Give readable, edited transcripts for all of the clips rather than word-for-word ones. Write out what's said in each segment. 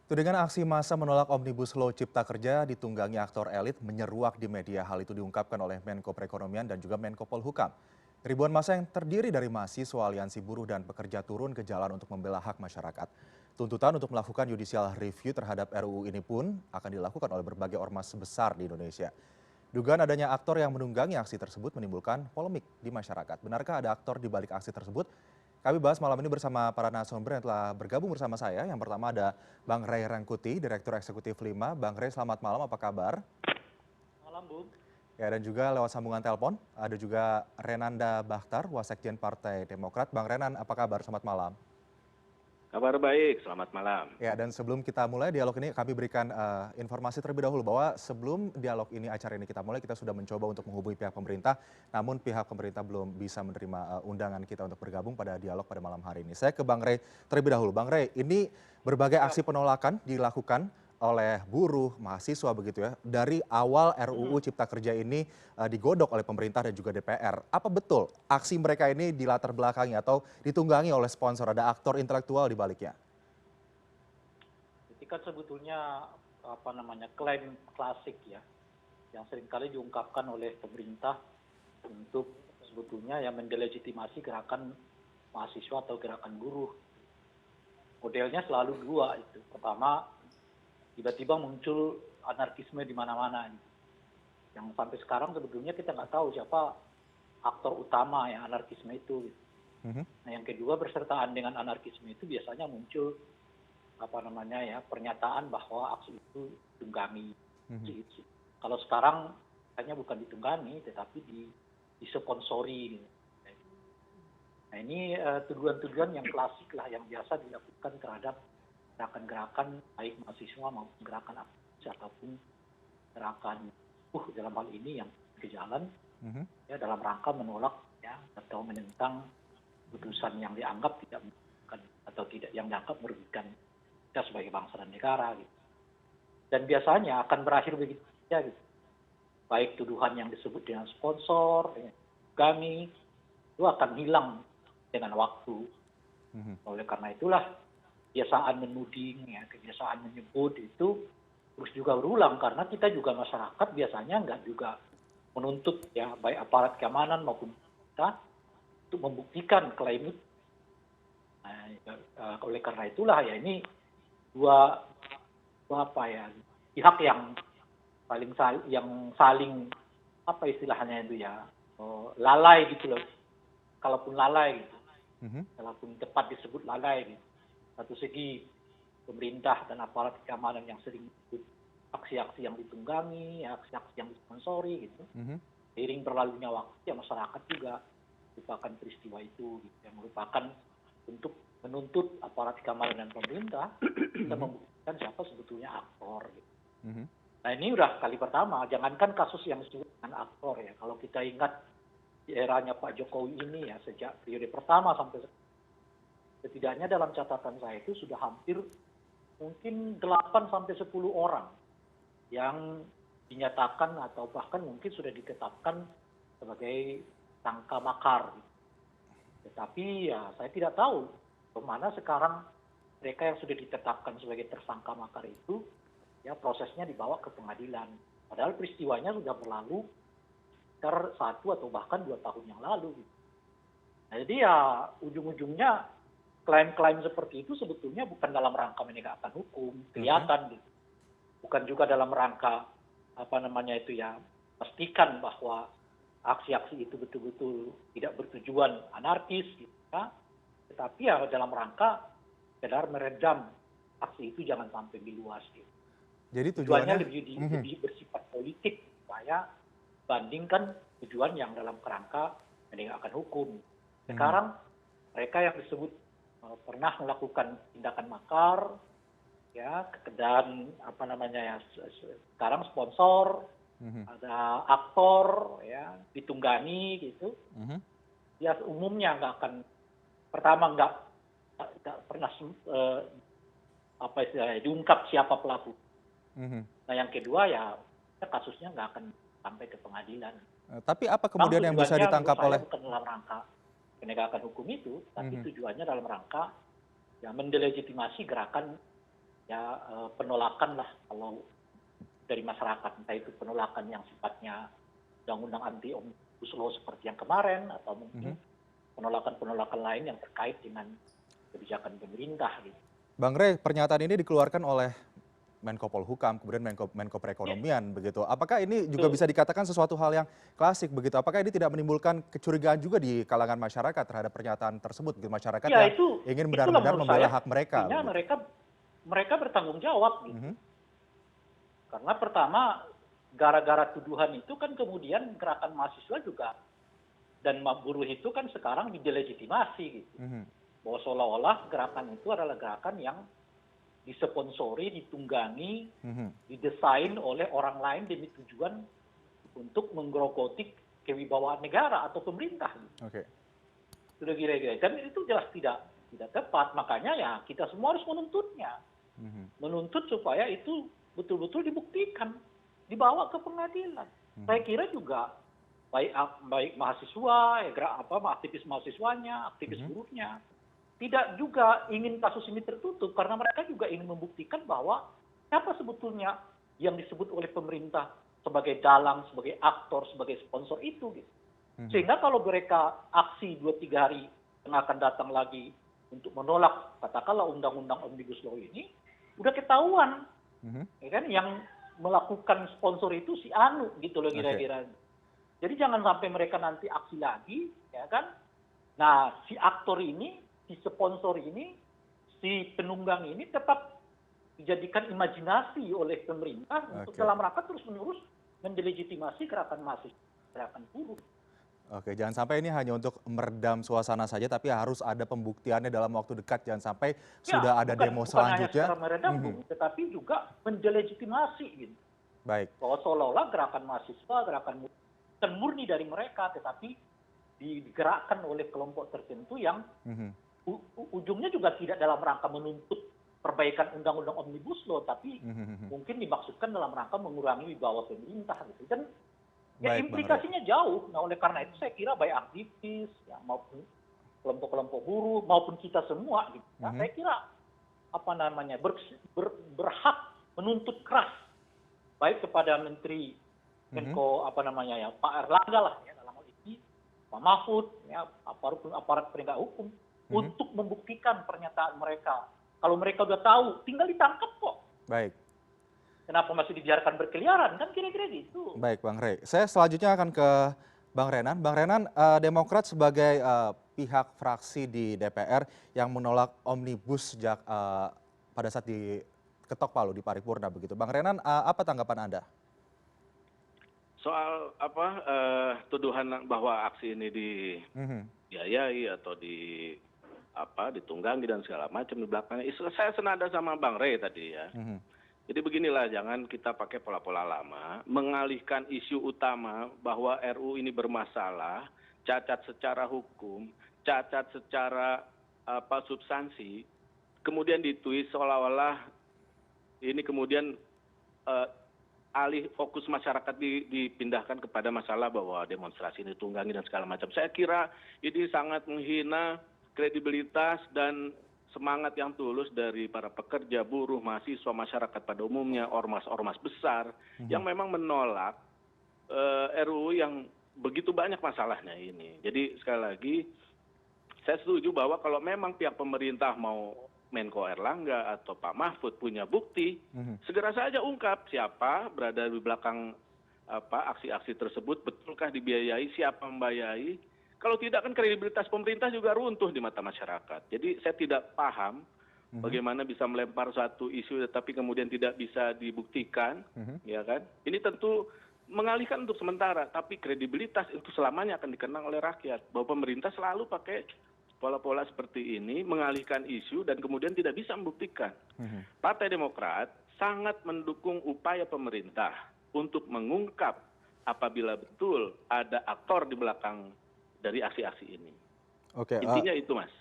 Tudingan aksi massa menolak Omnibus Law Cipta Kerja ditunggangi aktor elit menyeruak di media. Hal itu diungkapkan oleh Menko Perekonomian dan juga Menko Polhukam. Ribuan massa yang terdiri dari mahasiswa, aliansi buruh, dan pekerja turun ke jalan untuk membela hak masyarakat. Tuntutan untuk melakukan judicial review terhadap RUU ini pun akan dilakukan oleh berbagai ormas besar di Indonesia. Dugaan adanya aktor yang menunggangi aksi tersebut menimbulkan polemik di masyarakat. Benarkah ada aktor di balik aksi tersebut? Kami bahas malam ini bersama para narasumber yang telah bergabung bersama saya. Yang pertama ada Bang Ray Rangkuti, Direktur Eksekutif 5. Bang Ray, selamat malam, apa kabar? Malam, Bung. Ya, dan juga lewat sambungan telepon, ada juga Renanda Bakhtar, Wasekjen Partai Demokrat. Bang Renan, apa kabar? Selamat malam. Kabar baik, selamat malam. Ya, dan sebelum kita mulai dialog ini, kami berikan informasi terlebih dahulu bahwa sebelum dialog ini, acara ini kita mulai, kita sudah mencoba untuk menghubungi pihak pemerintah, namun pihak pemerintah belum bisa menerima undangan kita untuk bergabung pada dialog pada malam hari ini. Saya ke Bang Rey terlebih dahulu. Bang Rey, ini berbagai aksi penolakan dilakukan oleh buruh, mahasiswa begitu ya. Dari awal RUU Cipta Kerja ini digodok oleh pemerintah dan juga DPR. Apa betul aksi mereka ini dilatar belakangi atau ditunggangi oleh sponsor, ada aktor intelektual di baliknya? Itu kan sebetulnya klaim klasik ya, yang seringkali diungkapkan oleh pemerintah untuk sebetulnya yang mendelegitimasi gerakan mahasiswa atau gerakan buruh. Modelnya selalu dua itu. Pertama, tiba-tiba muncul anarkisme di mana-mana. Yang sampai sekarang sebetulnya kita nggak tahu siapa aktor utama yang anarkisme itu. Mhm. Nah, yang kedua, bersertaan dengan anarkisme itu biasanya muncul pernyataan bahwa aksi itu ditunggangi. Mhm. Kalau sekarang hanya bukan ditunggangi tetapi disponsori gitu. Nah, ini tuduhan-tuduhan yang klasik lah yang biasa dilakukan terhadap gerakan-gerakan baik mahasiswa maupun gerakan aktivis ataupun gerakan dalam hal ini yang ke jalan Mhm. ya dalam rangka menolak ya atau menentang putusan yang dianggap tidak merugikan atau tidak yang dianggap merugikan kita sebagai bangsa dan negara gitu. Dan biasanya akan berakhir begitu saja gitu. Baik tuduhan yang disebut dengan sponsor, dengan kami itu akan hilang dengan waktu. Mhm. Oleh karena itulah kebiasaan menuding, ya, kebiasaan menyebut itu terus juga berulang karena kita juga masyarakat biasanya nggak juga menuntut ya baik aparat keamanan maupun kita untuk membuktikan klaim itu. Nah, oleh karena itulah ya ini dua pihak yang saling apa istilahnya itu ya lalai gitu loh. Kalaupun lalai gitu, Mhm. kalaupun tepat disebut lalai gitu. Satu segi pemerintah dan aparat keamanan yang sering menyebut aksi-aksi yang ditunggangi, aksi-aksi yang disponsori gitu. Mhm. Seiring berlalunya waktu ya masyarakat juga merupakan peristiwa itu gitu, yang merupakan untuk menuntut aparat keamanan dan pemerintah kita membuktikan siapa sebetulnya aktor gitu. Mhm. Nah, ini udah kali pertama, jangankan kasus yang disebut dengan aktor ya. Kalau kita ingat di eranya Pak Jokowi ini ya sejak periode pertama sampai setidaknya dalam catatan saya itu sudah hampir mungkin 8 sampai 10 orang yang dinyatakan atau bahkan mungkin sudah ditetapkan sebagai tersangka makar. Tetapi ya saya tidak tahu kemana sekarang mereka yang sudah ditetapkan sebagai tersangka makar itu ya prosesnya dibawa ke pengadilan. Padahal peristiwanya sudah berlalu sekitar 1 atau bahkan 2 tahun yang lalu. Nah, jadi ya ujung-ujungnya klaim-klaim seperti itu sebetulnya bukan dalam rangka menegakkan hukum, kelihatan gitu. Bukan juga dalam rangka pastikan bahwa aksi-aksi itu betul-betul tidak bertujuan anarkis gitu ya. Tetapi ya dalam rangka sekedar meredam aksi itu jangan sampai meluas gitu. Jadi Tujuannya tujuannya, lebih bersifat politik supaya bandingkan tujuan yang dalam kerangka menegakkan hukum. Sekarang mereka yang disebut pernah melakukan tindakan makar ya dan sekarang sponsor, ada aktor ya ditunggangi gitu. Mhm. Ya umumnya nggak akan nggak pernah diungkap siapa pelaku. Mhm. Nah, yang kedua ya kasusnya nggak akan sampai ke pengadilan. Tapi apa Memang kemudian yang bisa tujuannya menurut ditangkap saya oleh? bukan dalam rangka penegakan hukum itu, tapi Mhm. tujuannya dalam rangka ya mendelegitimasi gerakan ya penolakan lah kalau dari masyarakat, entah itu penolakan yang sifatnya undang-undang anti omnibus law seperti yang kemarin, atau mungkin penolakan-penolakan lain yang terkait dengan kebijakan pemerintah gitu. Bang Rey, pernyataan ini dikeluarkan oleh Menko Polhukam, kemudian Menko Ya, Perekonomian begitu. Apakah ini juga betul. bisa dikatakan sesuatu hal yang klasik begitu? Apakah ini tidak menimbulkan kecurigaan juga di kalangan masyarakat terhadap pernyataan tersebut? Gitu? Masyarakat Ya yang itu ingin itulah benar-benar menurut membela saya hak mereka artinya begitu. mereka bertanggung jawab gitu. Mhm, Karena pertama gara-gara tuduhan itu kan kemudian gerakan mahasiswa juga dan buruh itu kan sekarang didelegitimasi gitu. mhm, Bahwa seolah-olah gerakan itu adalah gerakan yang disponsori, ditunggangi, mhm. didesain oleh orang lain demi tujuan untuk menggerogoti kewibawaan negara atau pemerintah. Oke. Sudah kira-kira. Dan itu jelas tidak tepat. Makanya ya kita semua harus menuntutnya. Mhm, Menuntut supaya itu betul-betul dibuktikan, dibawa ke pengadilan. Saya mhm, kira juga baik mahasiswa, ya, aktivis mahasiswanya, aktivis mhm. buruhnya, tidak juga ingin kasus ini tertutup karena mereka juga ingin membuktikan bahwa siapa sebetulnya yang disebut oleh pemerintah sebagai dalang, sebagai aktor, sebagai sponsor itu. Gitu. Mhm. Sehingga kalau mereka aksi 2-3 hari yang akan datang lagi untuk menolak katakanlah undang-undang omnibus law ini, udah ketahuan, Mhm. ya kan, yang melakukan sponsor itu si Anu gitu loh Oke. kira-kira. Jadi jangan sampai mereka nanti aksi lagi, ya kan. Nah, si aktor ini, si sponsor ini, si penunggang ini tetap dijadikan imajinasi oleh pemerintah untuk Oke. dalam rangka terus-menerus mendelegitimasi gerakan mahasiswa, gerakan buruh. Oke, jangan sampai ini hanya untuk meredam suasana saja, tapi harus ada pembuktiannya dalam waktu dekat. Jangan sampai Ya, sudah ada demo bukan hanya selanjutnya. secara meredam, Mhm. Bung, tetapi juga mendelegitimasi gitu. Baik. Bahwa seolah-olah gerakan mahasiswa, gerakan bukan murni dari mereka, tetapi digerakkan oleh kelompok tertentu yang Mhm. ujungnya juga tidak dalam rangka menuntut perbaikan undang-undang omnibus law, tapi Mhm. mungkin dimaksudkan dalam rangka mengurangi wibawa pemerintah gitu. Dan ya Baik, Bang Rey. implikasinya jauh. Nah oleh karena itu saya kira baik aktivis ya, maupun kelompok-kelompok buruh maupun kita semua gitu. Nah, Mhm. saya kira berhak menuntut keras baik kepada Menteri Mhm. Menko ya Pak Erlangga lah ya dalam hal ini Pak Mahfud ya aparat penegak hukum Mhm. untuk membuktikan pernyataan mereka. Kalau mereka udah tahu tinggal ditangkap kok. Baik. Kenapa masih dibiarkan berkeliaran kan kira-kira gitu. Baik, Bang Rey. Saya selanjutnya akan ke Bang Renan. Bang Renan, Demokrat sebagai pihak fraksi di DPR yang menolak omnibus sejak pada saat diketok palu di paripurna begitu. Bang Renan, apa tanggapan Anda? Soal tuduhan bahwa aksi ini Mhm, dibiayai atau ditunggangi dan segala macam di belakangnya, saya senada sama Bang Rey tadi ya. mhm, Jadi beginilah, jangan kita pakai pola-pola lama, mengalihkan isu utama bahwa RU ini bermasalah, cacat secara hukum, cacat secara substansi, kemudian ditulis seolah-olah ini kemudian alih fokus masyarakat dipindahkan kepada masalah bahwa demonstrasi ini tunggangi dan segala macam. Saya kira ini sangat menghina kredibilitas dan semangat yang tulus dari para pekerja, buruh, mahasiswa, masyarakat pada umumnya, ormas-ormas besar yang memang menolak RUU yang begitu banyak masalahnya ini. Jadi sekali lagi, saya setuju bahwa kalau memang pihak pemerintah mau Menko Erlangga atau Pak Mahfud punya bukti, mhm. segera saja ungkap siapa berada di belakang aksi-aksi tersebut, betulkah dibiayai, siapa membiayai. Kalau tidak kan kredibilitas pemerintah juga runtuh di mata masyarakat. Jadi saya tidak paham bagaimana bisa melempar suatu isu tetapi kemudian tidak bisa dibuktikan, ya kan? Ini tentu mengalihkan untuk sementara, tapi kredibilitas itu selamanya akan dikenang oleh rakyat. Bahwa pemerintah selalu pakai pola-pola seperti ini, mengalihkan isu dan kemudian tidak bisa membuktikan. Partai Demokrat sangat mendukung upaya pemerintah untuk mengungkap apabila betul ada aktor di belakang dari aksi-aksi ini. Oke, Intinya itu, Mas.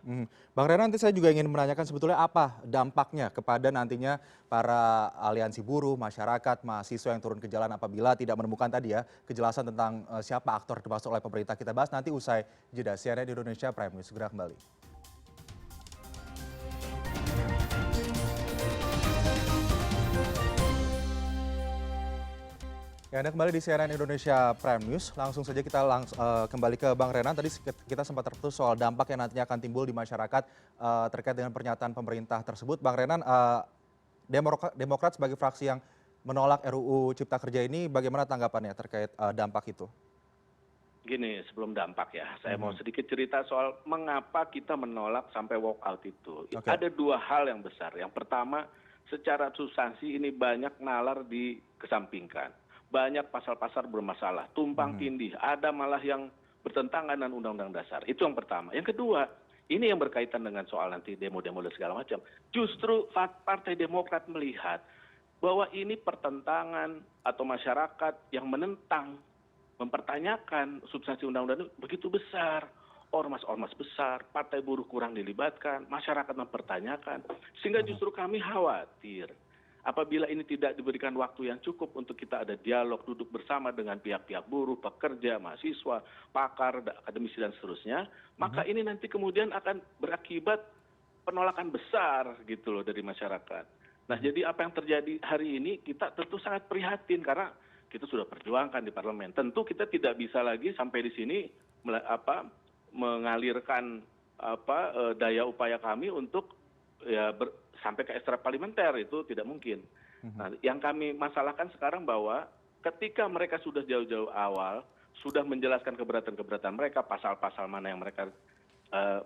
Bang Renan, nanti saya juga ingin menanyakan sebetulnya apa dampaknya kepada nantinya para aliansi buruh, masyarakat, mahasiswa yang turun ke jalan apabila tidak menemukan tadi ya kejelasan tentang siapa aktor dimaksud oleh pemerintah. Kita bahas nanti usai jeda. CNN Indonesia Prime News segera kembali. Ya, Anda kembali di CNN Indonesia Prime News. Langsung saja kita kembali ke Bang Renan. Tadi kita sempat terputus soal dampak yang nantinya akan timbul di masyarakat terkait dengan pernyataan pemerintah tersebut. Bang Renan, Demokrat sebagai fraksi yang menolak RUU Cipta Kerja ini, bagaimana tanggapannya terkait dampak itu? Gini, sebelum dampak ya, saya mau Mhm. sedikit cerita soal mengapa kita menolak sampai walk out itu. Oke. Ada dua hal yang besar. Yang pertama, secara substansi ini banyak nalar dikesampingkan. Banyak pasal-pasal bermasalah, tumpang Mhm. tindih, ada malah yang bertentangan dengan Undang-Undang Dasar. Itu yang pertama. Yang kedua, ini yang berkaitan dengan soal nanti demo-demo dan segala macam. Justru Partai Demokrat melihat bahwa ini pertentangan atau masyarakat yang menentang, mempertanyakan substansi undang-undang itu begitu besar. Ormas-ormas besar, partai buruh kurang dilibatkan, masyarakat mempertanyakan. Sehingga justru kami khawatir apabila ini tidak diberikan waktu yang cukup untuk kita ada dialog, duduk bersama dengan pihak-pihak buruh, pekerja, mahasiswa, pakar, akademisi dan seterusnya, maka ini nanti kemudian akan berakibat penolakan besar gitu loh dari masyarakat. Nah, jadi apa yang terjadi hari ini kita tentu sangat prihatin karena kita sudah perjuangkan di parlemen. Tentu kita tidak bisa lagi sampai di sini mengalirkan daya upaya kami untuk ya sampai ke ekstra parlementer, itu tidak mungkin. Nah, yang kami masalahkan sekarang bahwa ketika mereka sudah jauh-jauh awal sudah menjelaskan keberatan-keberatan mereka, pasal-pasal mana yang mereka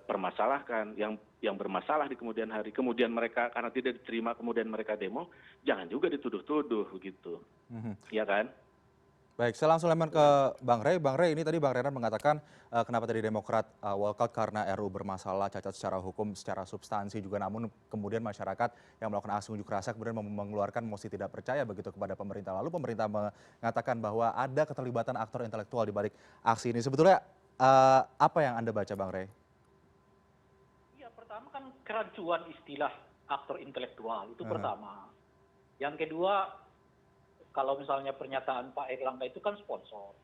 permasalahkan, yang bermasalah di kemudian hari, kemudian mereka karena tidak diterima kemudian mereka demo, jangan juga dituduh-tuduh begitu, Mhm. ya kan? Baik, saya langsung lempar ke Bang Rey. Bang Rey, ini tadi Bang Renan mengatakan kenapa tadi Demokrat walkout karena RUU bermasalah, cacat secara hukum, secara substansi juga. Namun kemudian masyarakat yang melakukan aksi unjuk rasa kemudian mengeluarkan mosi tidak percaya begitu kepada pemerintah. Lalu pemerintah mengatakan bahwa ada keterlibatan aktor intelektual di balik aksi ini. Sebetulnya apa yang Anda baca, Bang Rey? Ya, pertama kan kerancuan istilah aktor intelektual itu pertama. Yang kedua, kalau misalnya pernyataan Pak Erlangga itu kan sponsor.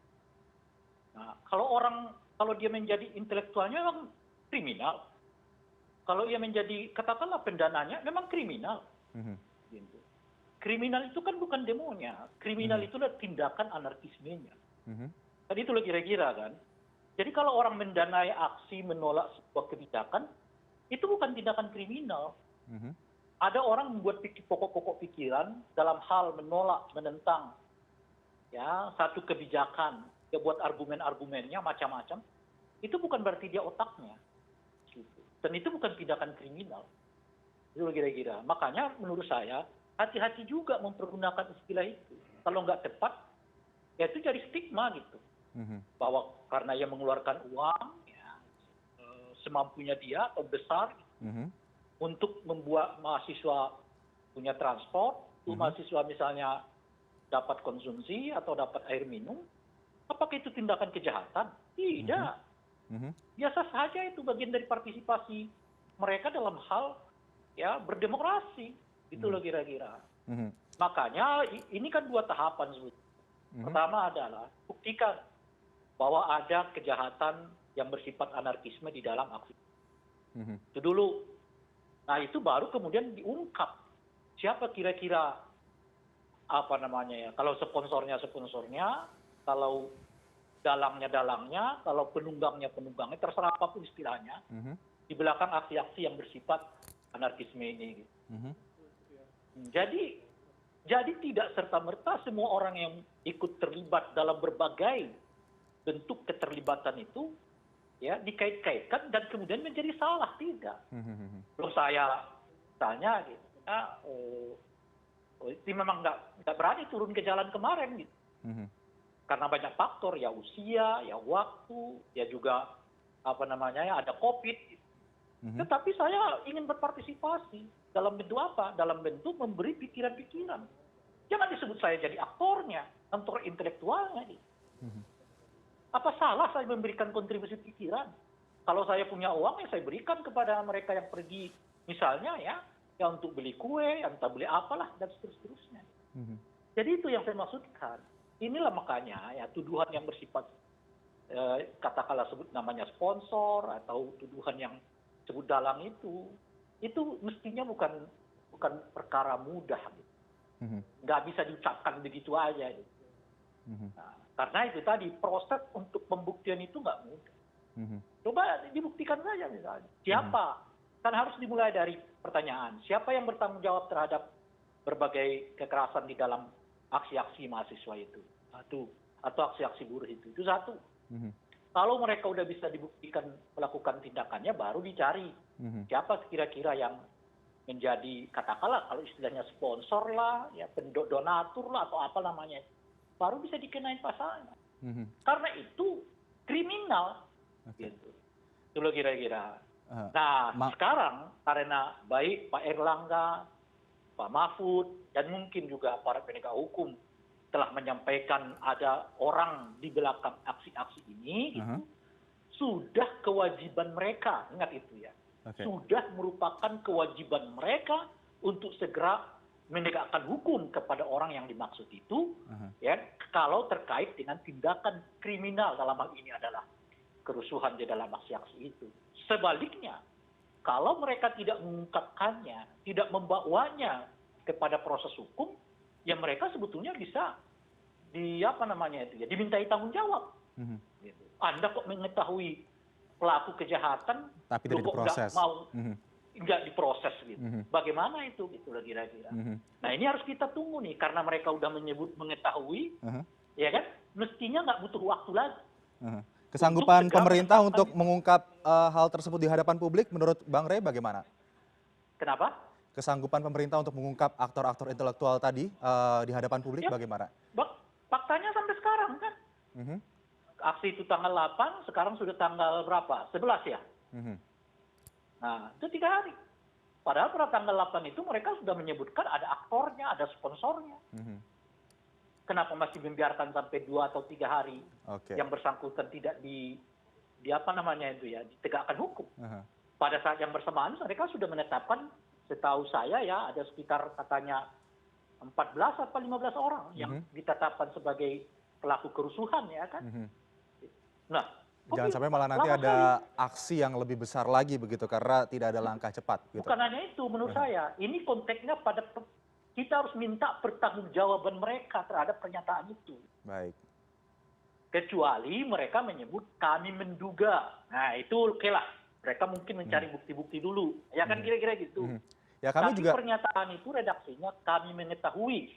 Nah, kalau dia menjadi intelektualnya memang kriminal. Kalau ia menjadi katakanlah pendananya memang kriminal. Mhm. Gitu. Kriminal itu kan bukan demonya, kriminal itu adalah tindakan anarkismenya. Mhm. Kan itu kira-kira kan. Jadi kalau orang mendanai aksi menolak sebuah kebijakan, itu bukan tindakan kriminal. Mhm. Ada orang membuat pokok-pokok pikiran dalam hal menolak, menentang ya satu kebijakan, dia buat argumen-argumennya macam-macam, itu bukan berarti dia otaknya. Gitu. Dan itu bukan tindakan kriminal. Itu kira-kira. Makanya menurut saya, hati-hati juga mempergunakan istilah itu. Kalau nggak tepat, ya itu jadi stigma gitu. Mhm. Bahwa karena ia mengeluarkan uang, ya, semampunya dia atau besar, Mhm. untuk membuat mahasiswa punya transport, mahasiswa misalnya dapat konsumsi atau dapat air minum, apakah itu tindakan kejahatan? Tidak. Mhm. Biasa saja itu bagian dari partisipasi mereka dalam hal ya berdemokrasi. Itu loh kira-kira. Mhm. Makanya ini kan dua tahapan sebetulnya. Pertama adalah buktikan bahwa ada kejahatan yang bersifat anarkisme di dalam aksi. Mhm. Itu dulu. Nah itu baru kemudian diungkap siapa kira-kira apa namanya ya, kalau sponsornya, kalau dalangnya, kalau penunggangnya, terserah apapun istilahnya, Mhm. di belakang aksi-aksi yang bersifat anarkisme ini. Mhm. Jadi tidak serta-merta semua orang yang ikut terlibat dalam berbagai bentuk keterlibatan itu ya dikait-kaitkan dan kemudian menjadi salah, tidak. Mhm. Kalau saya tanya gitu, itu memang nggak berani turun ke jalan kemarin gitu. Mhm. Karena banyak faktor, ya usia, ya waktu, ya juga apa namanya ya ada COVID. Mhm. Tetapi saya ingin berpartisipasi dalam bentuk apa? Dalam bentuk memberi pikiran-pikiran. Jangan disebut saya jadi aktornya, aktor intelektualnya. Gitu. Apa salah saya memberikan kontribusi pikiran? Kalau saya punya uang ya saya berikan kepada mereka yang pergi misalnya ya untuk beli kue, entah beli apalah dan seterusnya. Mhm. Jadi itu yang saya maksudkan. Inilah makanya ya tuduhan yang bersifat katakanlah sebut namanya sponsor atau tuduhan yang sebut dalang itu mestinya bukan perkara mudah. Gitu. Mhm. Nggak bisa diucapkan begitu aja. Gitu. Mhm. Nah, karena itu tadi proses untuk pembuktian itu nggak mudah. Mhm. Coba dibuktikan saja misalnya. Mhm. Siapa? Kan harus dimulai dari pertanyaan. Siapa yang bertanggung jawab terhadap berbagai kekerasan di dalam aksi-aksi mahasiswa itu? Satu. Atau aksi-aksi buruh itu. Itu satu. Mhm. Kalau mereka udah bisa dibuktikan melakukan tindakannya, baru dicari. Mhm. Siapa kira-kira yang menjadi, katakanlah kalau istilahnya sponsor lah, ya donatur lah, atau apa namanya. Baru bisa dikenain pasalnya. Mhm. Karena itu kriminal. Oke. Gitu. Itu loh kira-kira. Eh, Nah, Ma- sekarang karena baik Pak Erlangga, Pak Mahfud, dan mungkin juga para penegak hukum telah menyampaikan ada orang di belakang aksi-aksi ini, Aha. sudah kewajiban mereka, ingat itu ya, Oke. sudah merupakan kewajiban mereka untuk segera menegakkan hukum kepada orang yang dimaksud itu, Aha. ya, kalau terkait dengan tindakan kriminal dalam hal ini adalah kerusuhan di dalam aksi-aksi itu. Sebaliknya, kalau mereka tidak mengungkapkannya, tidak membawanya kepada proses hukum, ya mereka sebetulnya bisa dimintai tanggung jawab. Mhm. Gitu. Anda kok mengetahui pelaku kejahatan, Tapi lo tidak kok nggak diproses. mau Mhm. nggak diproses gitu. Mhm. Bagaimana itu gitu lah kira-kira. Mhm. Nah ini harus kita tunggu nih karena mereka udah menyebut mengetahui, Aha. ya kan? Mestinya nggak butuh waktu lagi. Aha. Kesanggupan segera pemerintah menetapkan untuk itu. mengungkap hal tersebut di hadapan publik menurut Bang Rey bagaimana? Kenapa? Kesanggupan pemerintah untuk mengungkap aktor-aktor intelektual tadi di hadapan publik Ya, bagaimana? faktanya sampai sekarang kan. Mhm. Aksi itu tanggal 8, sekarang sudah tanggal berapa? 11 ya? Mhm. Nah, itu 3 hari. Padahal pada tanggal 8 itu mereka sudah menyebutkan ada aktornya, ada sponsornya. Mhm. Kenapa masih membiarkan sampai 2 atau 3 hari Oke. yang bersangkutan tidak ditegakkan hukum. Aha. Pada saat yang bersamaan mereka sudah menetapkan, setahu saya ya, ada sekitar katanya 14 atau 15 orang yang ditetapkan sebagai pelaku kerusuhan ya kan. Mhm. Nah, Jangan sampai malah nanti lama ada aksi yang lebih besar lagi begitu karena tidak ada langkah cepat gitu. bukan hanya itu menurut saya, ini konteksnya pada kita harus minta pertanggungjawaban mereka terhadap pernyataan itu. Baik. Kecuali mereka menyebut kami menduga. Nah, itu oke lah. Mereka mungkin mencari bukti-bukti dulu. Ya kan kira-kira gitu. Mhm. Ya kami Tapi juga pernyataan itu redaksinya kami mengetahui.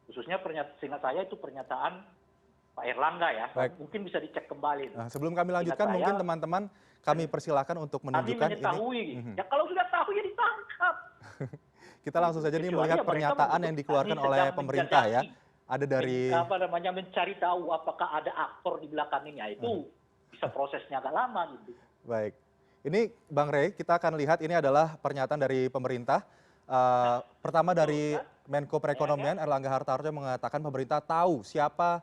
Khususnya seingat saya itu pernyataan Pak Erlangga ya. Baik. Mungkin bisa dicek kembali. Nah, sebelum kami lanjutkan Ingat saya, mungkin teman-teman kami persilakan untuk kami menunjukkan mengetahui. ini. Mhm. Ya kalau sudah tahu ya ditangkap. Kita langsung saja nih Kecuali melihat ya mereka pernyataan yang menuduh dikeluarkan kami oleh sedang pemerintah ya. menjajaki. Ada dari Mencari tahu apakah ada aktor di belakangnya itu bisa prosesnya agak lama gitu. baik. Ini Bang Rey, kita akan lihat ini adalah pernyataan dari pemerintah. Pertama dari Menko Perekonomian Erlangga Hartarto yang mengatakan pemerintah tahu siapa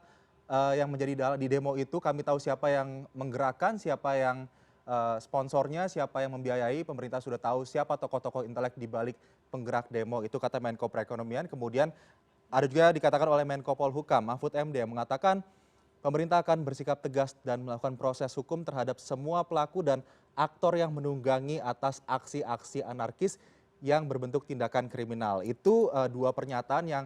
yang menjadi di demo itu, kami tahu siapa yang menggerakkan, siapa yang sponsornya, siapa yang membiayai, pemerintah sudah tahu siapa tokoh-tokoh intelek di balik penggerak demo, itu kata Menko Perekonomian. Kemudian ada juga dikatakan oleh Menko Polhukam, Mahfud MD, yang mengatakan pemerintah akan bersikap tegas dan melakukan proses hukum terhadap semua pelaku dan aktor yang menunggangi atas aksi-aksi anarkis yang berbentuk tindakan kriminal. Itu dua pernyataan yang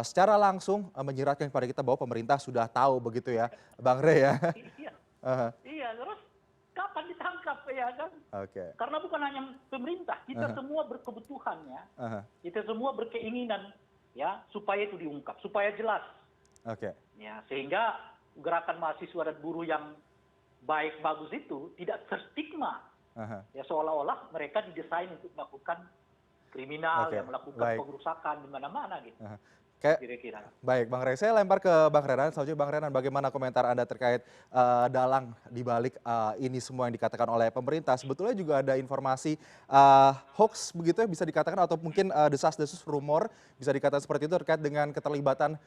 secara langsung menyiratkan kepada kita bahwa pemerintah sudah tahu begitu ya, Bang Rey ya. Iya. Aha. Iya, terus kapan ditangkap ya kan? Oke. Karena bukan hanya pemerintah, kita semua berkebutuhan ya. Aha. Kita semua berkeinginan ya supaya itu diungkap, supaya jelas. Oke. Ya, sehingga gerakan mahasiswa dan buruh yang baik bagus itu tidak terstigma. Aha. Ya seolah-olah mereka didesain untuk melakukan kriminal, Oke, yang melakukan baik. pengerusakan di mana-mana gitu. Aha. Kayak Kira-kira. baik, Bang Rey. Saya lempar ke Bang Renan. Selanjutnya Bang Renan, bagaimana komentar Anda terkait dalang di balik ini semua yang dikatakan oleh pemerintah? Sebetulnya juga ada informasi hoax begitu ya bisa dikatakan atau mungkin desas-desus rumor bisa dikatakan seperti itu terkait dengan keterlibatan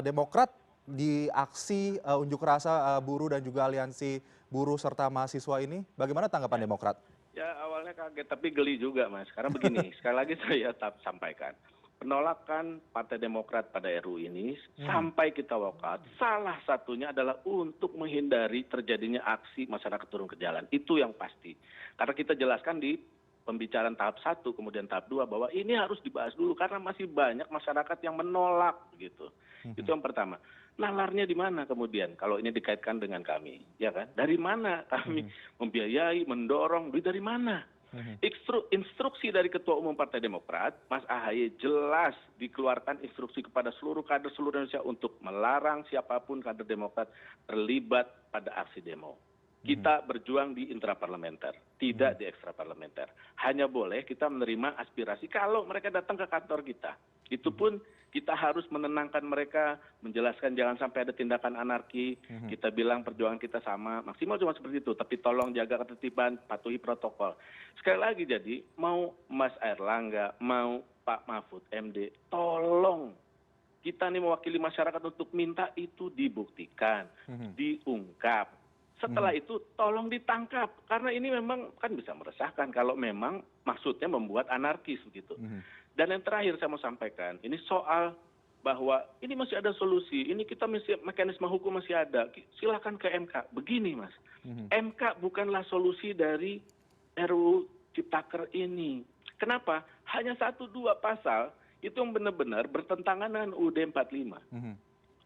Demokrat di aksi unjuk rasa buruh dan juga aliansi buruh serta mahasiswa ini. Bagaimana tanggapan Demokrat? Ya awalnya kaget tapi geli juga Mas. Karena begini, sekali lagi saya tetap sampaikan. Penolakan Partai Demokrat pada RUU ini sampai kita walkout, salah satunya adalah untuk menghindari terjadinya aksi masyarakat turun ke jalan. Itu yang pasti. Karena kita jelaskan di pembicaraan tahap 1, kemudian tahap 2, bahwa ini harus dibahas dulu karena masih banyak masyarakat yang menolak gitu. Itu yang pertama. Nalarnya di mana kemudian kalau ini dikaitkan dengan kami, ya kan? Dari mana kami membiayai, mendorong, duit dari mana? Instruksi dari Ketua Umum Partai Demokrat, Mas AHY, jelas dikeluarkan instruksi kepada seluruh kader seluruh Indonesia untuk melarang siapapun kader Demokrat terlibat pada aksi demo. Kita berjuang di intraparlementer, tidak di ekstraparlementer. Hanya boleh kita menerima aspirasi kalau mereka datang ke kantor kita. Itu pun kita harus menenangkan mereka, menjelaskan jangan sampai ada tindakan anarki. Kita bilang perjuangan kita sama, maksimal cuma seperti itu. Tapi tolong jaga ketertiban, patuhi protokol. Sekali lagi jadi, mau Mas Airlangga, mau Pak Mahfud MD, tolong kita nih mewakili masyarakat untuk minta itu dibuktikan, diungkap. Setelah itu tolong ditangkap, karena ini memang kan bisa meresahkan kalau memang maksudnya membuat anarkis begitu. Dan yang terakhir saya mau sampaikan, ini soal bahwa ini masih ada solusi, ini kita masih mekanisme hukum masih ada, silakan ke MK. Begini Mas, MK bukanlah solusi dari RUU Ciptaker ini. Kenapa? Hanya 1-2 pasal itu yang benar-benar bertentangan dengan UUD 45.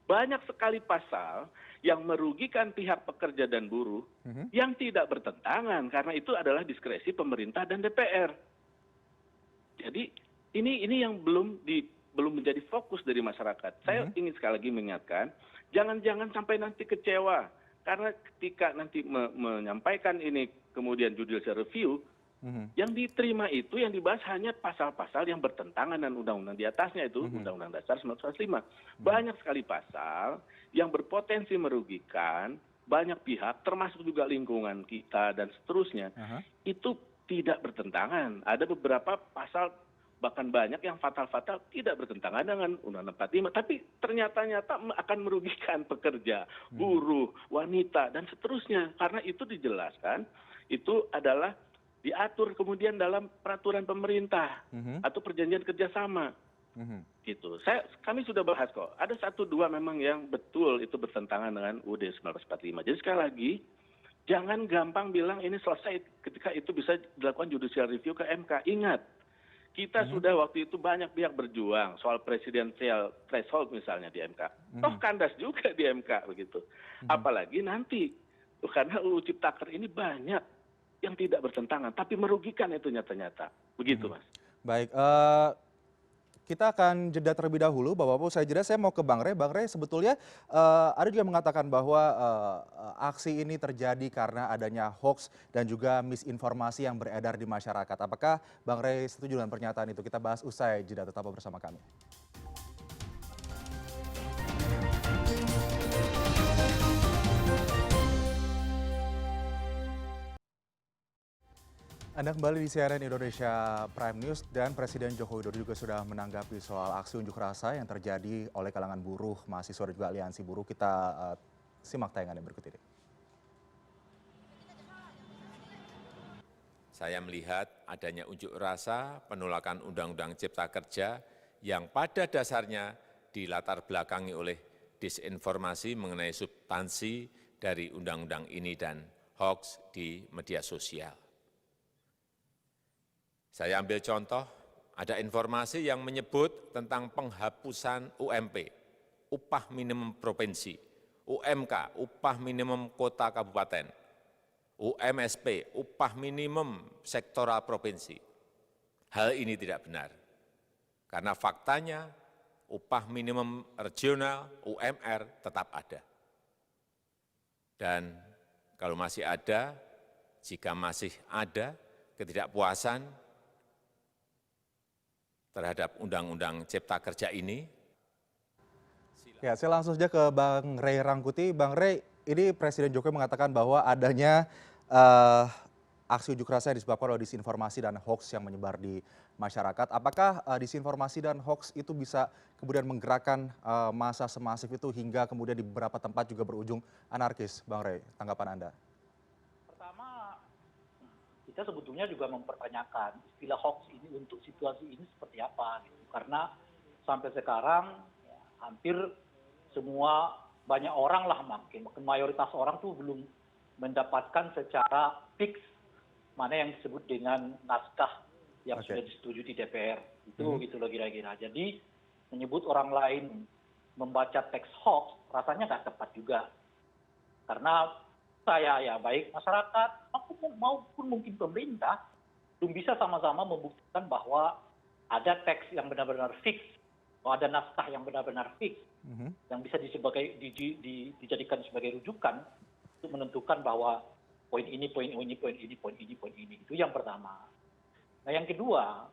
Banyak sekali pasal yang merugikan pihak pekerja dan buruh yang tidak bertentangan karena itu adalah diskresi pemerintah dan DPR. Jadi ini yang belum menjadi fokus dari masyarakat. Saya ingin sekali lagi mengingatkan, jangan sampai nanti kecewa karena ketika nanti menyampaikan ini kemudian judicial review, yang diterima itu yang dibahas hanya pasal-pasal yang bertentangan dengan undang-undang di atasnya itu Undang-Undang Dasar 1945. Banyak sekali pasal yang berpotensi merugikan banyak pihak, termasuk juga lingkungan kita dan seterusnya. Itu tidak bertentangan. Ada beberapa pasal bahkan banyak yang fatal-fatal tidak bertentangan dengan Undang-Undang 45, tapi ternyata akan merugikan pekerja, buruh, wanita, dan seterusnya. Karena itu dijelaskan, itu adalah diatur kemudian dalam peraturan pemerintah atau perjanjian kerjasama. Gitu. Kami sudah bahas kok. Ada 1-2 memang yang betul itu bertentangan dengan UUD 1945. Jadi sekali lagi, jangan gampang bilang ini selesai ketika itu bisa dilakukan judicial review ke MK. Ingat, kita sudah waktu itu banyak pihak berjuang soal presidensial threshold misalnya di MK. Toh kandas juga di MK begitu. Apalagi nanti, karena UU Ciptaker ini banyak yang tidak bertentangan, tapi merugikan itu nyata-nyata. Begitu Mas. Baik, kita akan jeda terlebih dahulu, Bapak-Bapak. Usai jeda saya mau ke Bang Rey. Bang Rey, sebetulnya ada juga mengatakan bahwa aksi ini terjadi karena adanya hoax dan juga misinformasi yang beredar di masyarakat. Apakah Bang Rey setuju dengan pernyataan itu? Kita bahas usai jeda, tetap bersama kami. Anda kembali di CNN Indonesia Prime News dan Presiden Joko Widodo juga sudah menanggapi soal aksi unjuk rasa yang terjadi oleh kalangan buruh, mahasiswa dan juga aliansi buruh. Kita simak tayangan yang berikut ini. Saya melihat adanya unjuk rasa penolakan Undang-Undang Cipta Kerja yang pada dasarnya dilatar belakangi oleh disinformasi mengenai substansi dari undang-undang ini dan hoax di media sosial. Saya ambil contoh, ada informasi yang menyebut tentang penghapusan UMP, upah minimum provinsi, UMK, upah minimum kota kabupaten, UMSP, upah minimum sektoral provinsi. Hal ini tidak benar, karena faktanya upah minimum regional, UMR, tetap ada. Dan kalau masih ada, jika masih ada ketidakpuasan terhadap Undang-Undang Cipta Kerja ini. Ya, saya langsung saja ke Bang Rey Rangkuti. Bang Rey, ini Presiden Jokowi mengatakan bahwa adanya aksi unjuk rasa yang disebabkan oleh disinformasi dan hoax yang menyebar di masyarakat. Apakah disinformasi dan hoax itu bisa kemudian menggerakkan massa semasif itu hingga kemudian di beberapa tempat juga berujung anarkis? Bang Rey, tanggapan Anda? Pertama, kita sebetulnya juga mempertanyakan istilah hoax ini untuk situasi ini seperti apa gitu. Karena sampai sekarang ya, hampir semua banyak orang lah makin mayoritas orang tuh belum mendapatkan secara fix mana yang disebut dengan naskah yang Oke. sudah disetujui di DPR. Itu gitu loh kira-kira. Jadi menyebut orang lain membaca teks hoax rasanya nggak tepat juga. Karena saya ya baik masyarakat maupun mungkin pemerintah belum bisa sama-sama membuktikan bahwa ada teks yang benar-benar fix, bahwa ada naskah yang benar-benar fix, yang bisa dijadikan sebagai rujukan untuk menentukan bahwa poin ini, poin ini, poin ini, poin ini, poin ini. Itu yang pertama. Nah yang kedua,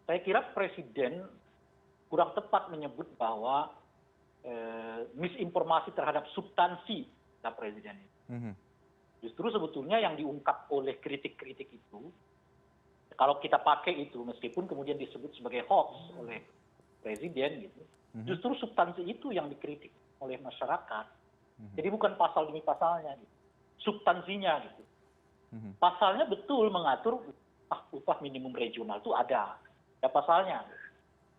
saya kira Presiden kurang tepat menyebut bahwa misinformasi terhadap substansi Presiden itu. Justru sebetulnya yang diungkap oleh kritik-kritik itu, kalau kita pakai itu meskipun kemudian disebut sebagai hoax oleh Presiden gitu, justru substansi itu yang dikritik oleh masyarakat. Jadi bukan pasal demi pasalnya, gitu. Substansinya gitu. Pasalnya betul mengatur upah minimum regional itu ada pasalnya.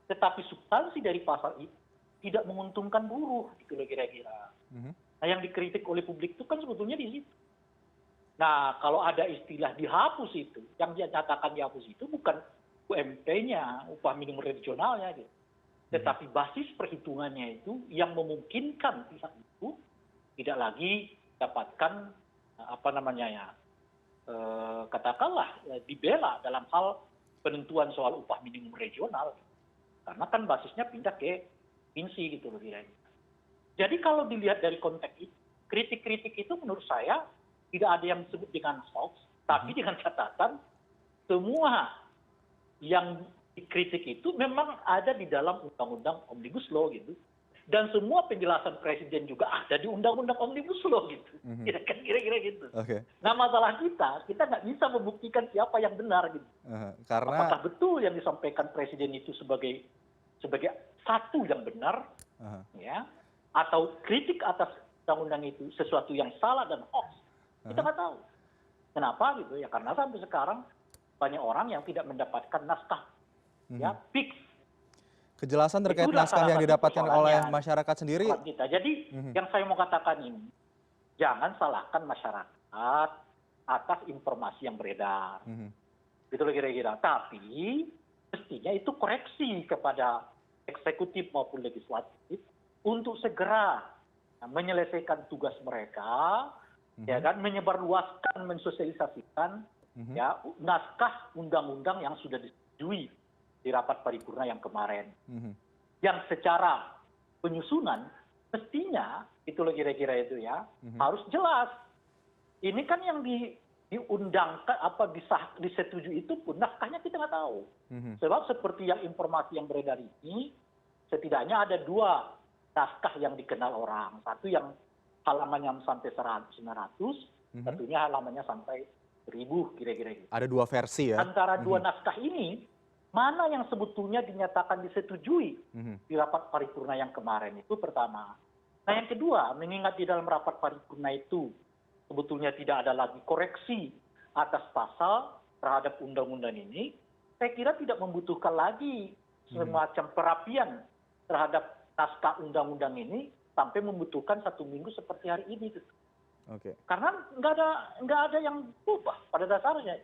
Tetapi substansi dari pasal itu tidak menguntungkan buruh, gitu loh kira-kira. Nah yang dikritik oleh publik itu kan sebetulnya di situ. Nah kalau ada istilah dihapus itu, yang dia nyatakan dihapus itu bukan UMP-nya, upah minimum regionalnya gitu. Tetapi basis perhitungannya itu yang memungkinkan pihak itu tidak lagi dapatkan katakanlah dibela dalam hal penentuan soal upah minimum regional. Karena kan basisnya pindah ke provinsi gitu loh kira-kira. Jadi kalau dilihat dari konteks itu, kritik-kritik itu menurut saya tidak ada yang disebut dengan hoax, tapi dengan catatan semua yang dikritik itu memang ada di dalam undang-undang Omnibus Law gitu. Dan semua penjelasan Presiden juga ada di undang-undang Omnibus Law gitu. Kira-kira gitu. Oke. Nah masalah kita nggak bisa membuktikan siapa yang benar gitu. Karena Apakah betul yang disampaikan Presiden itu sebagai satu yang benar, ya, atau kritik atas undang-undang itu sesuatu yang salah dan hoax, kita nggak tahu. Kenapa gitu ya? Karena sampai sekarang banyak orang yang tidak mendapatkan naskah, ya, fix. kejelasan terkait Itulah naskah salah yang satu didapatkan oleh persoalannya. masyarakat sendiri. Kita. Jadi yang saya mau katakan ini, jangan salahkan masyarakat atas informasi yang beredar. Gitu loh kira-kira. Tapi mestinya itu koreksi kepada eksekutif maupun legislatif untuk segera menyelesaikan tugas mereka, ya kan, menyebarluaskan, mensosialisasikan ya naskah undang-undang yang sudah disetujui di rapat paripurna yang kemarin. Yang secara penyusunan mestinya itu loh kira-kira itu ya harus jelas. Ini kan yang diundangkan disetujui itu pun naskahnya kita nggak tahu. Sebab seperti yang informasi yang beredar ini setidaknya ada 2 naskah yang dikenal orang. Satu yang halamannya sampai 900, satunya halamannya sampai 1000 kira-kira gitu. Ada 2 versi ya. Antara 2 naskah ini mana yang sebetulnya dinyatakan disetujui di rapat paripurna yang kemarin itu pertama. Nah yang kedua, mengingat di dalam rapat paripurna itu sebetulnya tidak ada lagi koreksi atas pasal terhadap undang-undang ini, saya kira tidak membutuhkan lagi semacam perapian terhadap naskah undang-undang ini sampai membutuhkan 1 minggu seperti hari ini. Oke. Karena nggak ada yang berubah pada dasarnya.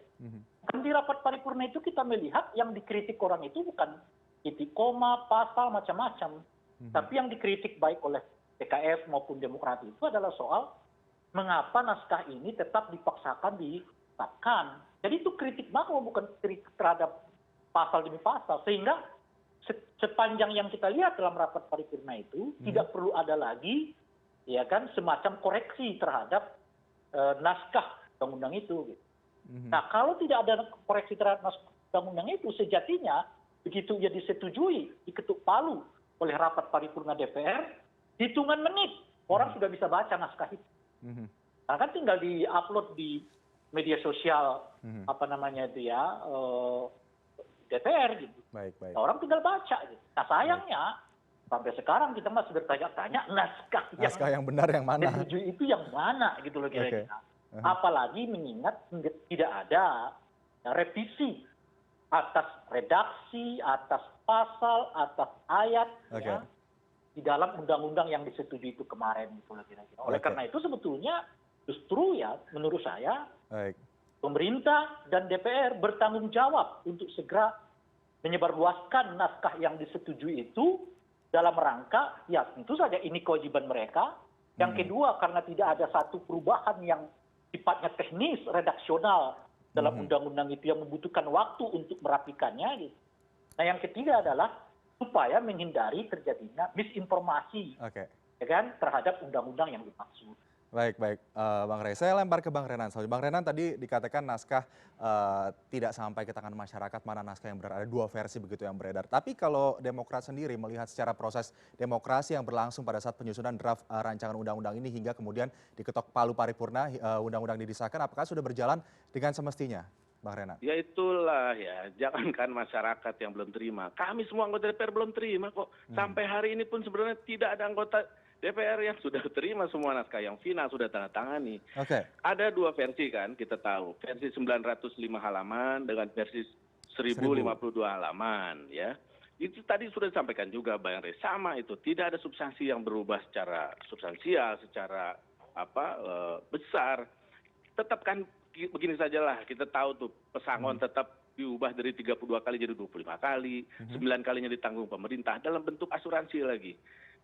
Kan di rapat paripurna itu kita melihat yang dikritik orang itu bukan titik koma, pasal, macam-macam. Tapi yang dikritik baik oleh PKS maupun Demokrat itu adalah soal mengapa naskah ini tetap dipaksakan ditetapkan. Jadi itu kritik makro bukan kritik terhadap pasal demi pasal. Sehingga sepanjang yang kita lihat dalam rapat paripurna itu tidak perlu ada lagi ya kan semacam koreksi terhadap naskah undang-undang itu. Gitu. Nah kalau tidak ada koreksi terhadap naskah undang-undang itu sejatinya begitu ia disetujui diketuk palu oleh rapat paripurna DPR, hitungan menit orang sudah bisa baca naskah itu. Nah kan tinggal di-upload di media sosial DPR gitu. Baik. Orang tinggal baca gitu. Nah sayangnya sampai sekarang kita masih bertanya-tanya naskah yang benar yang mana? disetujui itu yang mana gitu loh kira-kira. Apalagi mengingat tidak ada revisi atas redaksi, atas pasal, atas ayat ya, di dalam undang-undang yang disetujui itu kemarin gitu loh kira-kira. Oleh karena itu sebetulnya justru ya menurut saya pemerintah dan DPR bertanggung jawab untuk segera menyebarluaskan naskah yang disetujui itu dalam rangka, ya tentu saja ini kewajiban mereka. Yang kedua, karena tidak ada satu perubahan yang sifatnya teknis, redaksional dalam undang-undang itu yang membutuhkan waktu untuk merapikannya. Gitu. Nah yang ketiga adalah supaya menghindari terjadinya misinformasi ya kan, terhadap undang-undang yang dimaksud. Baik, baik, Bang Rey. Saya lempar ke Bang Renan. Bang Renan tadi dikatakan naskah tidak sampai ke tangan masyarakat, mana naskah yang beredar. Ada dua versi begitu yang beredar. Tapi kalau Demokrat sendiri melihat secara proses demokrasi yang berlangsung pada saat penyusunan draft rancangan undang-undang ini hingga kemudian diketok palu paripurna undang-undang ini disahkan, apakah sudah berjalan dengan semestinya, Bang Renan? Ya itulah ya, jangankan masyarakat yang belum terima. Kami semua anggota DPR belum terima kok. Sampai hari ini pun sebenarnya tidak ada anggota DPR yang sudah terima semua naskah yang final sudah tanda tangani. Ada dua versi kan kita tahu, versi 905 halaman dengan versi 1052 halaman ya. Itu tadi sudah disampaikan juga Bang Rey, sama itu, tidak ada substansi yang berubah secara substansial, secara besar. Tetap kan begini sajalah, kita tahu tuh pesangon tetap diubah dari 32 kali jadi 25 kali, 9 kalinya ditanggung pemerintah dalam bentuk asuransi lagi.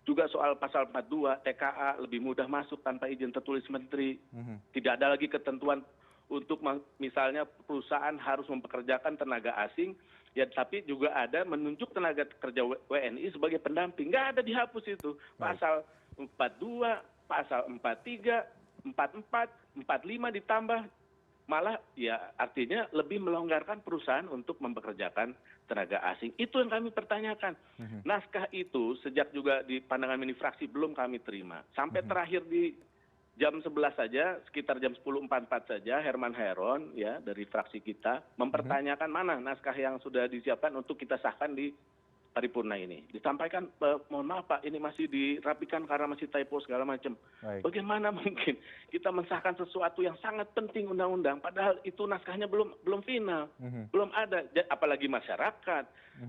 Juga soal pasal 42 TKA lebih mudah masuk tanpa izin tertulis menteri. Tidak ada lagi ketentuan untuk misalnya perusahaan harus mempekerjakan tenaga asing, ya tapi juga ada menunjuk tenaga kerja WNI sebagai pendamping. Nggak ada, dihapus itu. Pasal 42, pasal 43, 44, 45 ditambah. Malah ya artinya lebih melonggarkan perusahaan untuk mempekerjakan tenaga asing. Itu yang kami pertanyakan. Naskah itu sejak juga di pandangan mini fraksi belum kami terima. Sampai terakhir di jam 11 saja, sekitar jam 10.44 saja, Herman Heron ya dari fraksi kita mempertanyakan mana naskah yang sudah disiapkan untuk kita sahkan di paripurna ini. Disampaikan, mohon maaf Pak, ini masih dirapikan karena masih typo segala macam. Bagaimana mungkin kita mensahkan sesuatu yang sangat penting undang-undang, padahal itu naskahnya belum final, belum ada. Apalagi masyarakat,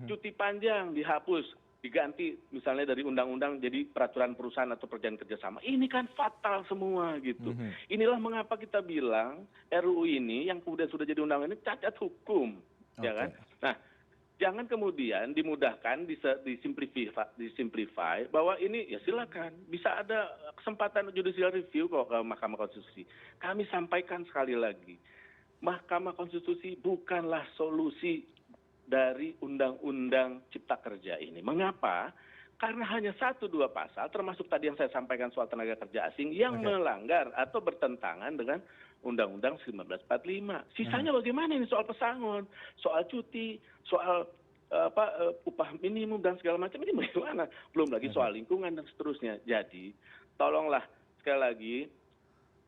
cuti panjang dihapus, diganti misalnya dari undang-undang jadi peraturan perusahaan atau perjanjian kerjasama. Ini kan fatal semua gitu. Inilah mengapa kita bilang RUU ini yang kemudian sudah jadi undang-undang ini cacat hukum, ya kan? Nah, jangan kemudian dimudahkan, disimplify bahwa ini ya silakan bisa ada kesempatan judicial review kok ke Mahkamah Konstitusi. Kami sampaikan sekali lagi, Mahkamah Konstitusi bukanlah solusi dari Undang-Undang Cipta Kerja ini. Mengapa? Karena hanya 1-2 pasal, termasuk tadi yang saya sampaikan soal tenaga kerja asing yang melanggar atau bertentangan dengan Undang-Undang 1945. Sisanya bagaimana ini soal pesangon, soal cuti, soal upah minimum dan segala macam, ini bagaimana? Belum lagi soal lingkungan dan seterusnya. Jadi tolonglah sekali lagi,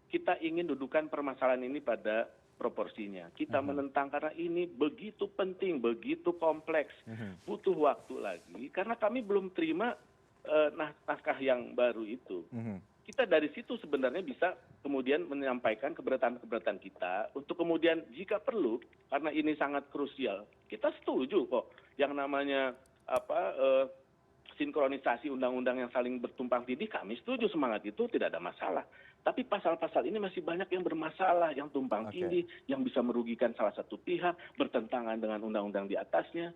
kita ingin dudukan permasalahan ini pada proporsinya. Kita menentang karena ini begitu penting, begitu kompleks, butuh waktu lagi karena kami belum terima naskah yang baru itu. Kita dari situ sebenarnya bisa kemudian menyampaikan keberatan-keberatan kita untuk kemudian jika perlu, karena ini sangat krusial, kita setuju kok yang namanya sinkronisasi undang-undang yang saling bertumpang tindih, kami setuju, semangat itu tidak ada masalah. Tapi pasal-pasal ini masih banyak yang bermasalah, yang tumpang tindih, yang bisa merugikan salah satu pihak, bertentangan dengan undang-undang di atasnya.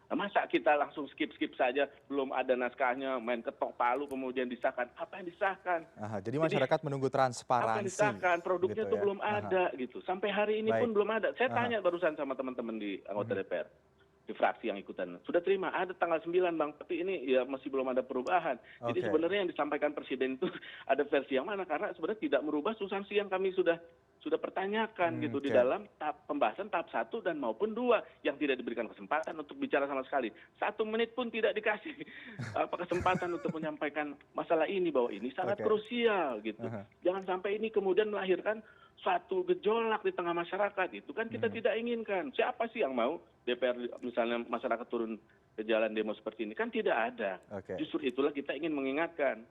Masa kita langsung skip saja, belum ada naskahnya, main ketok palu kemudian disahkan. Apa yang disahkan? Jadi masyarakat menunggu transparansi. Apa yang disahkan? Produknya gitu tuh belum ada gitu. Sampai hari ini pun belum ada. Saya tanya barusan sama teman-teman di anggota DPR. Di fraksi yang ikutan. Sudah terima, ada tanggal 9 Bang, tapi ini ya masih belum ada perubahan. Jadi sebenarnya yang disampaikan Presiden itu ada versi yang mana, karena sebenarnya tidak merubah substansi yang kami sudah pertanyakan gitu di dalam pembahasan tahap 1 dan maupun 2 yang tidak diberikan kesempatan untuk bicara sama sekali. 1 menit pun tidak dikasih kesempatan untuk menyampaikan masalah ini, bahwa ini sangat krusial gitu. Jangan sampai ini kemudian melahirkan suatu gejolak di tengah masyarakat, itu kan kita tidak inginkan. Siapa sih yang mau DPR misalnya masyarakat turun ke jalan demo seperti ini? Kan tidak ada. Justru itulah kita ingin mengingatkan.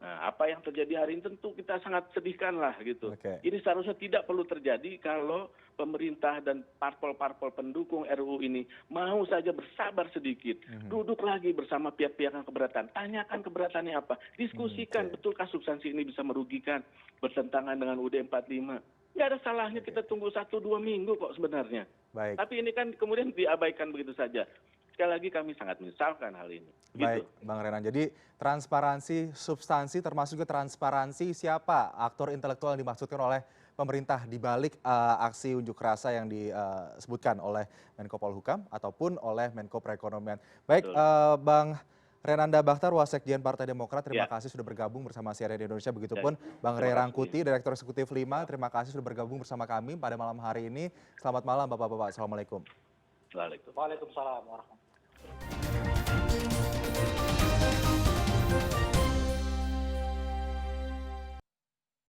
Nah, apa yang terjadi hari ini tentu kita sangat sedihkan lah gitu. Ini seharusnya tidak perlu terjadi kalau pemerintah dan parpol-parpol pendukung RUU ini mau saja bersabar sedikit. Duduk lagi bersama pihak-pihak yang keberatan. Tanyakan keberatannya apa. Diskusikan betulkah substansi ini bisa merugikan, bertentangan dengan UUD 45. Nggak ada salahnya kita tunggu 1-2 minggu kok sebenarnya. Baik. Tapi ini kan kemudian diabaikan begitu saja. Sekali lagi kami sangat menyesalkan hal ini. Baik, Gitu. Bang Renan. Jadi transparansi substansi termasuk juga transparansi siapa aktor intelektual yang dimaksudkan oleh pemerintah di balik aksi unjuk rasa yang disebutkan oleh Menko Polhukam ataupun oleh Menko Perekonomian. Baik, Betul. Bang Renanda Bakhtar, Wasekjen Partai Demokrat, terima Ya. kasih sudah bergabung bersama CNN Indonesia. Ya, Begitupun Bang Ray terima kasih. Rangkuti, Direktur Eksekutif 5, terima kasih sudah bergabung bersama kami pada malam hari ini. Selamat malam Bapak-Bapak, Assalamualaikum. Waalaikumsalam. Waalaikumsalam warahmatullahi wabarakatuh.